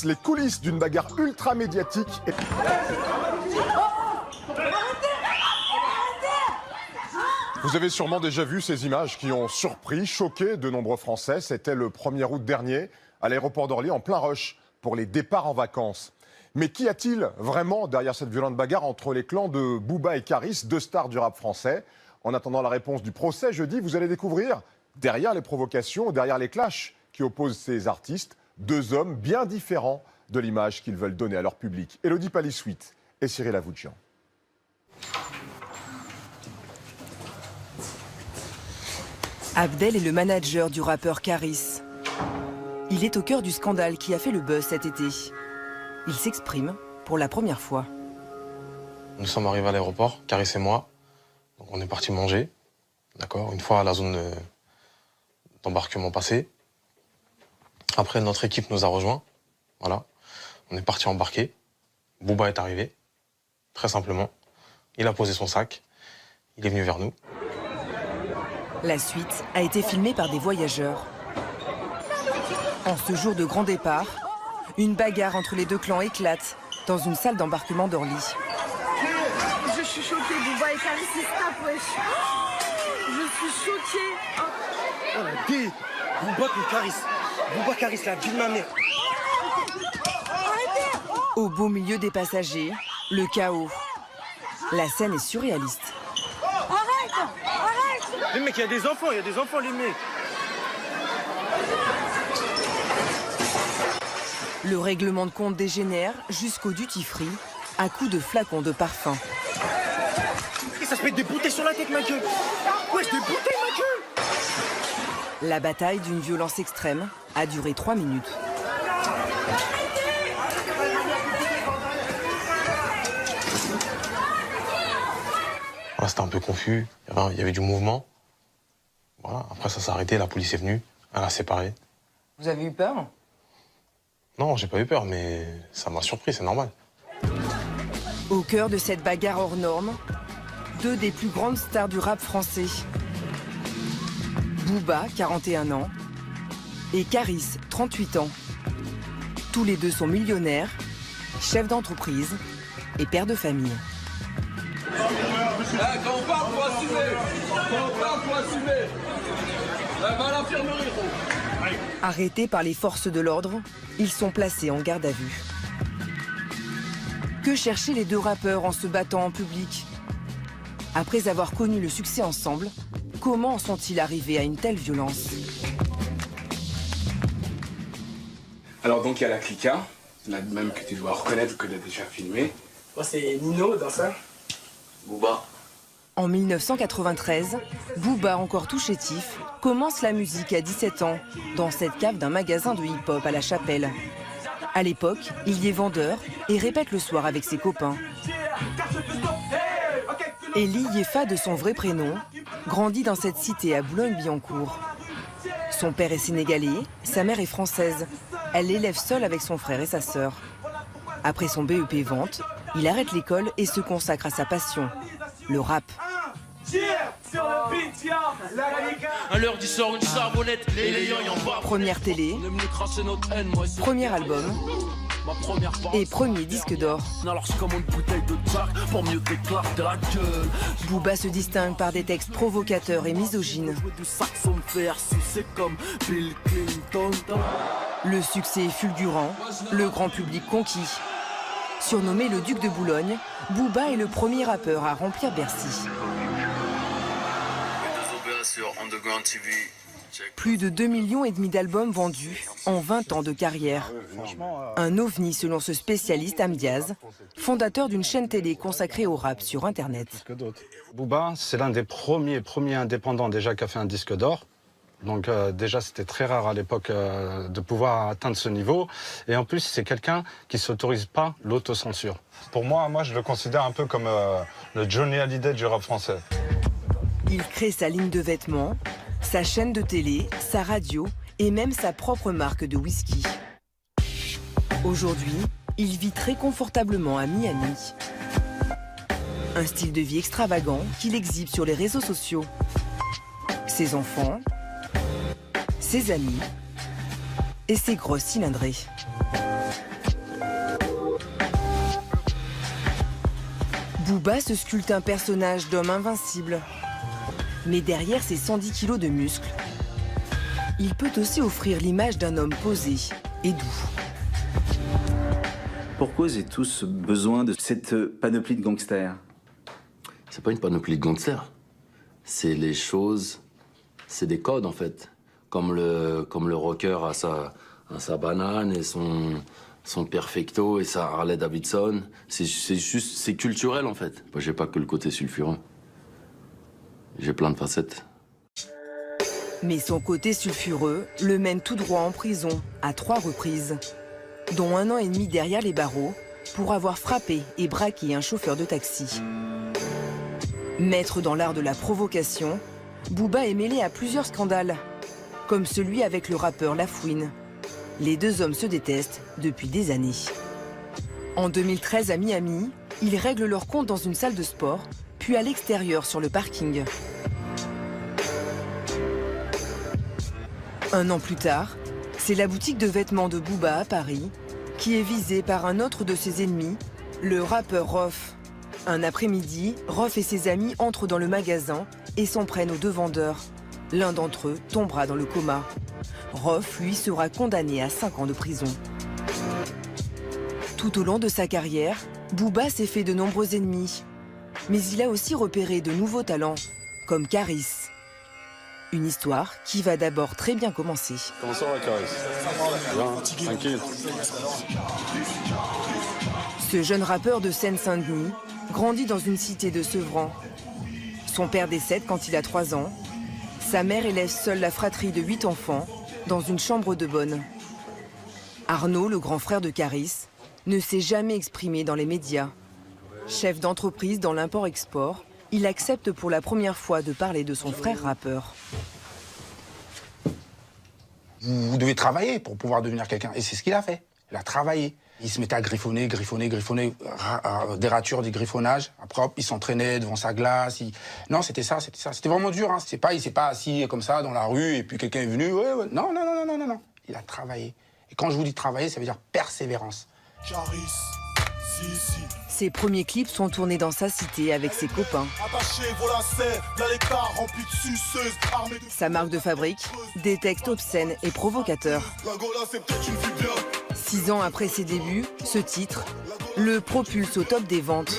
Les coulisses d'une bagarre ultra médiatique. Vous avez sûrement déjà vu ces images qui ont surpris, choqué de nombreux Français. C'était le 1er août dernier à l'aéroport d'Orly en plein rush pour les départs en vacances. Mais qu'y a-t-il vraiment derrière cette violente bagarre entre les clans de Booba et Karis, deux stars du rap français? En attendant la réponse du procès jeudi, vous allez découvrir derrière les provocations, derrière les clashs qui opposent ces artistes, deux hommes bien différents de l'image qu'ils veulent donner à leur public. Élodie Palissuit et Cyril Avoudjian. Abdel est le manager du rappeur Karis. Il est au cœur du scandale qui a fait le buzz cet été. Il s'exprime pour la première fois. Nous sommes arrivés à l'aéroport, Karis et moi. Donc on est parti manger, d'accord, une fois la zone d'embarquement passée. Après, notre équipe nous a rejoints. Voilà. On est parti embarquer. Booba est arrivé, très simplement. Il a posé son sac. Il est venu vers nous. La suite a été filmée par des voyageurs. En ce jour de grand départ, une bagarre entre les deux clans éclate dans une salle d'embarquement d'Orly. Je suis choquée, Booba et Karis, c'est stop, wesh. Je suis choquée. Oh la D, Booba contre Karis. Booba Karis, la vie de ma mère. Au beau milieu des passagers, le chaos. La scène est surréaliste. Arrête. Les mecs, il y a des enfants, les mecs. Le règlement de compte dégénère jusqu'au duty-free à coups de flacons de parfum. Et ça se met des bouteilles sur la tête, ma gueule. Wesh, des bouteilles, ma gueule. La bataille d'une violence extrême a duré 3 minutes. C'était un peu confus, il y avait du mouvement. Voilà. Après ça s'est arrêté, la police est venue, elle a séparé. Vous avez eu peur? Non, j'ai pas eu peur, mais ça m'a surpris, c'est normal. Au cœur de cette bagarre hors norme, deux des plus grandes stars du rap français. Booba, 41 ans, et Karis, 38 ans. Tous les deux sont millionnaires, chefs d'entreprise et pères de famille. Quand on parle, faut assumer. Quand on parle, faut assumer. Va à l'infirmerie, gros. Arrêtés par les forces de l'ordre, ils sont placés en garde à vue. Que cherchaient les deux rappeurs en se battant en public? Après avoir connu le succès ensemble, comment en sont-ils arrivés à une telle violence? Alors donc il y a la Clica, la même que tu dois reconnaître, que tu as déjà filmé. Moi, c'est Nino dans ça. Booba. En 1993, Booba, encore tout chétif, commence la musique à 17 ans, dans cette cave d'un magasin de hip-hop à La Chapelle. À l'époque, il y est vendeur et répète le soir avec ses copains. Elie Yefa, de son vrai prénom, grandit dans cette cité à Boulogne-Billancourt. Son père est sénégalais, sa mère est française. Elle l'élève seule avec son frère et sa sœur. Après son BEP vente, il arrête l'école et se consacre à sa passion, le rap. Première télé, premier album et premier disque d'or. Booba se distingue par des textes provocateurs et misogynes. Le succès est fulgurant, le grand public conquis. Surnommé le Duc de Boulogne, Booba est le premier rappeur à remplir Bercy. Plus de 2,5 millions d'albums vendus en 20 ans de carrière. Un ovni selon ce spécialiste Amdiaz, fondateur d'une chaîne télé consacrée au rap sur Internet. Booba, c'est l'un des premiers indépendants déjà qui a fait un disque d'or. Donc déjà, c'était très rare à l'époque de pouvoir atteindre ce niveau. Et en plus, c'est quelqu'un qui ne s'autorise pas l'autocensure. Pour moi, je le considère un peu comme le Johnny Hallyday du rap français. Il crée sa ligne de vêtements, sa chaîne de télé, sa radio et même sa propre marque de whisky. Aujourd'hui, il vit très confortablement à Miami. Un style de vie extravagant qu'il exhibe sur les réseaux sociaux. Ses enfants, ses amis et ses grosses cylindrées. Booba se sculpte un personnage d'homme invincible. Mais derrière ses 110 kilos de muscles, il peut aussi offrir l'image d'un homme posé et doux. Pourquoi j'ai tous besoin de cette panoplie de gangsters? C'est pas une panoplie de gangsters. C'est les choses, c'est des codes en fait. Comme le rocker a sa banane et son perfecto et sa Harley Davidson. C'est culturel en fait. Moi j'ai pas que le côté sulfureux. J'ai plein de facettes. Mais son côté sulfureux le mène tout droit en prison à 3 reprises, dont 1 an et demi derrière les barreaux pour avoir frappé et braqué un chauffeur de taxi. Maître dans l'art de la provocation, Booba est mêlé à plusieurs scandales, comme celui avec le rappeur La Fouine. Les 2 hommes se détestent depuis des années. En 2013 à Miami, ils règlent leur compte dans une salle de sport, puis à l'extérieur sur le parking. 1 an plus tard, c'est la boutique de vêtements de Booba à Paris qui est visée par un autre de ses ennemis, le rappeur Rof. Un après-midi, Rof et ses amis entrent dans le magasin et s'en prennent aux 2 vendeurs. L'un d'entre eux tombera dans le coma. Rof, lui, sera condamné à 5 ans de prison. Tout au long de sa carrière, Booba s'est fait de nombreux ennemis. Mais il a aussi repéré de nouveaux talents, comme Caris. Une histoire qui va d'abord très bien commencer. Comment ça va, Caris? Bien, tranquille. Ce jeune rappeur de Seine-Saint-Denis grandit dans une cité de Sevran. Son père décède quand il a 3 ans. Sa mère élève seule la fratrie de 8 enfants dans une chambre de bonne. Arnaud, le grand frère de Caris, ne s'est jamais exprimé dans les médias. Chef d'entreprise dans l'import-export, il accepte pour la première fois de parler de son frère rappeur. Vous devez travailler pour pouvoir devenir quelqu'un. Et c'est ce qu'il a fait. Il a travaillé. Il se mettait à griffonner, des ratures, des griffonnages. Après, hop, il s'entraînait devant sa glace. Non, c'était ça. C'était vraiment dur. Hein. Il s'est pas assis comme ça dans la rue et puis quelqu'un est venu. Ouais. Non. Il a travaillé. Et quand je vous dis travailler, ça veut dire persévérance. Ses premiers clips sont tournés dans sa cité avec ses copains. Sa marque de fabrique, des textes obscènes et provocateurs. 6 ans après ses débuts, ce titre le propulse au top des ventes.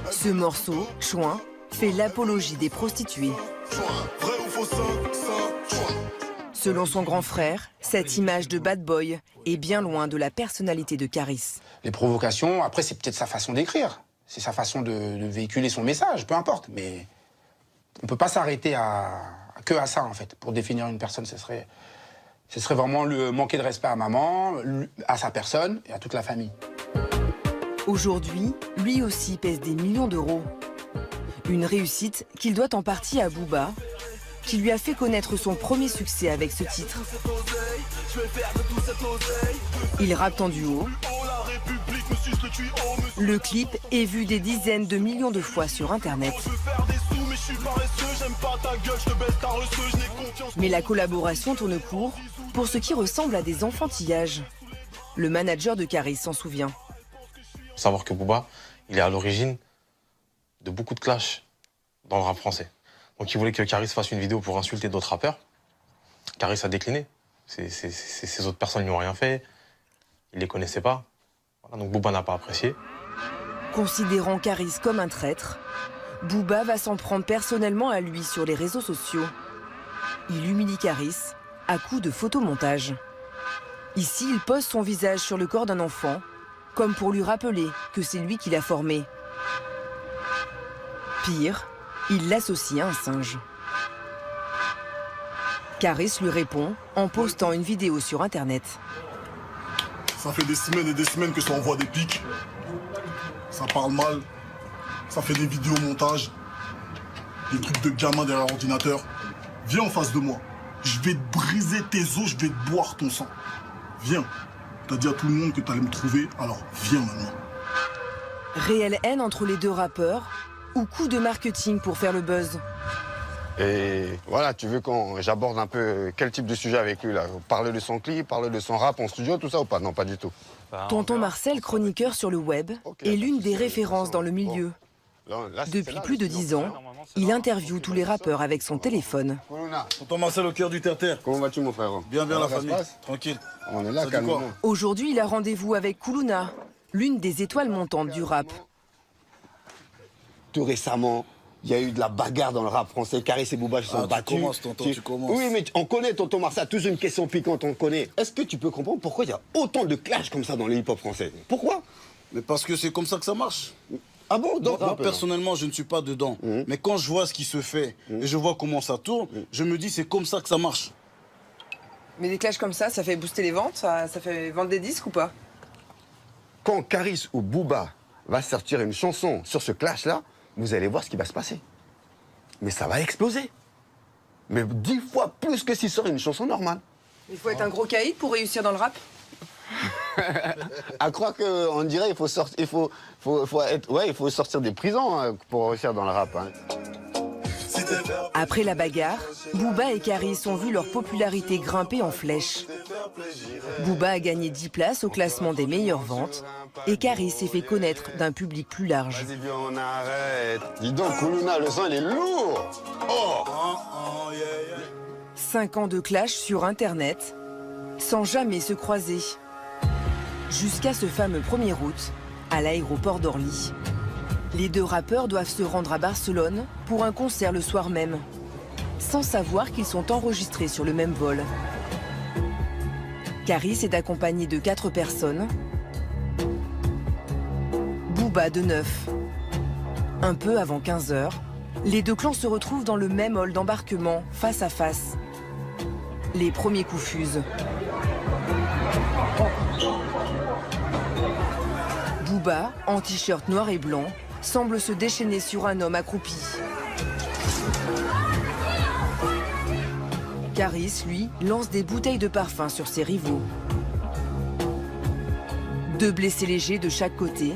Ce morceau, Chouin, fait l'apologie des prostituées. Selon son grand frère, cette image de bad boy est bien loin de la personnalité de Caris. Les provocations, après, c'est peut-être sa façon d'écrire. C'est sa façon de véhiculer son message, peu importe. Mais on ne peut pas s'arrêter que à ça, en fait. Pour définir une personne, ce serait vraiment manquer de respect à maman, à sa personne et à toute la famille. Aujourd'hui, lui aussi pèse des millions d'euros. Une réussite qu'il doit en partie à Booba, qui lui a fait connaître son premier succès avec ce titre. Ils rappent en duo. Le clip est vu des dizaines de millions de fois sur Internet. Mais la collaboration tourne court pour ce qui ressemble à des enfantillages. Le manager de Caris s'en souvient. Faut savoir que Booba, il est à l'origine de beaucoup de clashs dans le rap français. Donc il voulait que Caris fasse une vidéo pour insulter d'autres rappeurs. Caris a décliné. Ces autres personnes ne lui ont rien fait. Il ne les connaissait pas. Voilà, donc Booba n'a pas apprécié. Considérant Caris comme un traître, Booba va s'en prendre personnellement à lui sur les réseaux sociaux. Il humilie Caris à coups de photomontage. Ici, il pose son visage sur le corps d'un enfant, comme pour lui rappeler que c'est lui qui l'a formé. Pire, il l'associe à un singe. Caris lui répond en postant une vidéo sur Internet. Ça fait des semaines et des semaines que ça envoie des pics. Ça parle mal. Ça fait des vidéos montage. Des trucs de gamin derrière l'ordinateur. Viens en face de moi. Je vais te briser tes os, je vais te boire ton sang. Viens. T'as dit à tout le monde que t'allais me trouver, alors viens maintenant. Réelle haine entre les deux rappeurs ou coup de marketing pour faire le buzz? Et voilà, tu veux qu'on j'aborde un peu quel type de sujet avec lui là? Parler de son clip, parler de son rap en studio, tout ça ou pas? Non, pas du tout. Tonton Marcel, chroniqueur sur le web, est l'une des références dans le milieu. Depuis plus de 10 ans, il interviewe tous les rappeurs avec son téléphone. Tonton Marcel au cœur du terre-terre. Comment vas-tu mon frère? Bien, la famille. Tranquille. On est là, calmement. Aujourd'hui, il a rendez-vous avec Koulouna, l'une des étoiles montantes du rap. Tout récemment, il y a eu de la bagarre dans le rap français. Karis et Booba se sont battus. Tu commences, tonton, tu commences. Oui, mais on connaît tonton Marcel, toujours une question piquante, on connaît. Est-ce que tu peux comprendre pourquoi il y a autant de clash comme ça dans le hip-hop français? Pourquoi? Mais parce que c'est comme ça que ça marche. Ah bon? Donc, moi, personnellement, je ne suis pas dedans. Mais quand je vois ce qui se fait et je vois comment ça tourne, je me dis c'est comme ça que ça marche. Mais des clashs comme ça fait booster les ventes? Ça fait vendre des disques ou pas? Quand Karis ou Booba va sortir une chanson sur ce clash-là, vous allez voir ce qui va se passer. Mais ça va exploser. Mais 10 fois plus que s'il sort une chanson normale. Il faut être un gros caïd pour réussir dans le rap? À croire qu'on dirait qu'il faut sortir, il faut sortir des prisons hein, pour réussir dans le rap. Hein. Après la bagarre, Booba et Karis ont vu leur popularité grimper en flèche. Booba a gagné 10 places au classement des meilleures ventes et Karis s'est fait connaître d'un public plus large. Vas-y, viens, on arrête. Dis donc, Koulouna, le son, il est lourd. Oh 5 ans de clash sur Internet, sans jamais se croiser. Jusqu'à ce fameux 1er août, à l'aéroport d'Orly. Les deux rappeurs doivent se rendre à Barcelone pour un concert le soir même, sans savoir qu'ils sont enregistrés sur le même vol. Karis est accompagné de 4 personnes, Booba de 9. Un peu avant 15 h, les deux clans se retrouvent dans le même hall d'embarquement, face à face. Les premiers coups fusent. Booba, en t-shirt noir et blanc, semble se déchaîner sur un homme accroupi. Karis, lui, lance des bouteilles de parfum sur ses rivaux. 2 blessés légers de chaque côté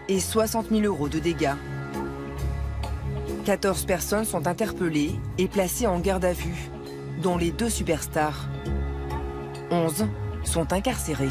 et 60 000 € de dégâts. 14 personnes sont interpellées et placées en garde à vue, dont les 2 superstars. 11 sont incarcérés.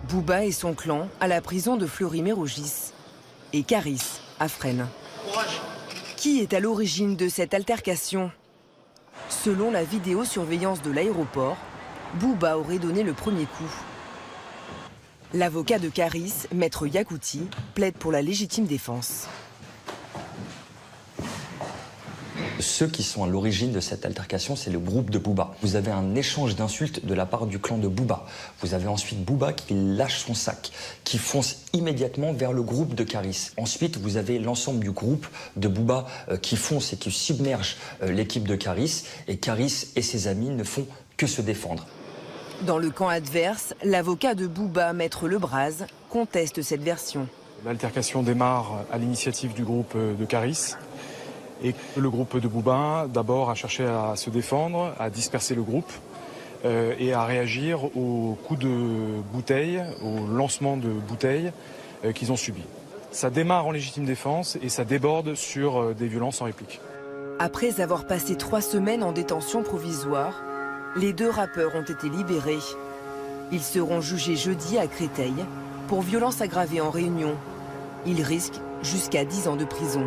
Booba et son clan à la prison de Fleury-Mérogis et Karis à Fresnes. Qui est à l'origine de cette altercation? Selon la vidéosurveillance de l'aéroport, Booba aurait donné le premier coup. L'avocat de Karis, Maître Yakouti, plaide pour la légitime défense. Ceux qui sont à l'origine de cette altercation, c'est le groupe de Booba. Vous avez un échange d'insultes de la part du clan de Booba. Vous avez ensuite Booba qui lâche son sac, qui fonce immédiatement vers le groupe de Karis. Ensuite, vous avez l'ensemble du groupe de Booba qui fonce et qui submerge l'équipe de Karis. Et Karis et ses amis ne font que se défendre. Dans le camp adverse, l'avocat de Booba, Maître Lebras, conteste cette version. L'altercation démarre à l'initiative du groupe de Karis. Et le groupe de Booba, d'abord, a cherché à se défendre, à disperser le groupe et à réagir aux coups de bouteilles, au lancement de bouteilles qu'ils ont subis. Ça démarre en légitime défense et ça déborde sur des violences sans réplique. Après avoir passé 3 semaines en détention provisoire, les 2 rappeurs ont été libérés. Ils seront jugés jeudi à Créteil pour violence aggravée en réunion. Ils risquent jusqu'à 10 ans de prison.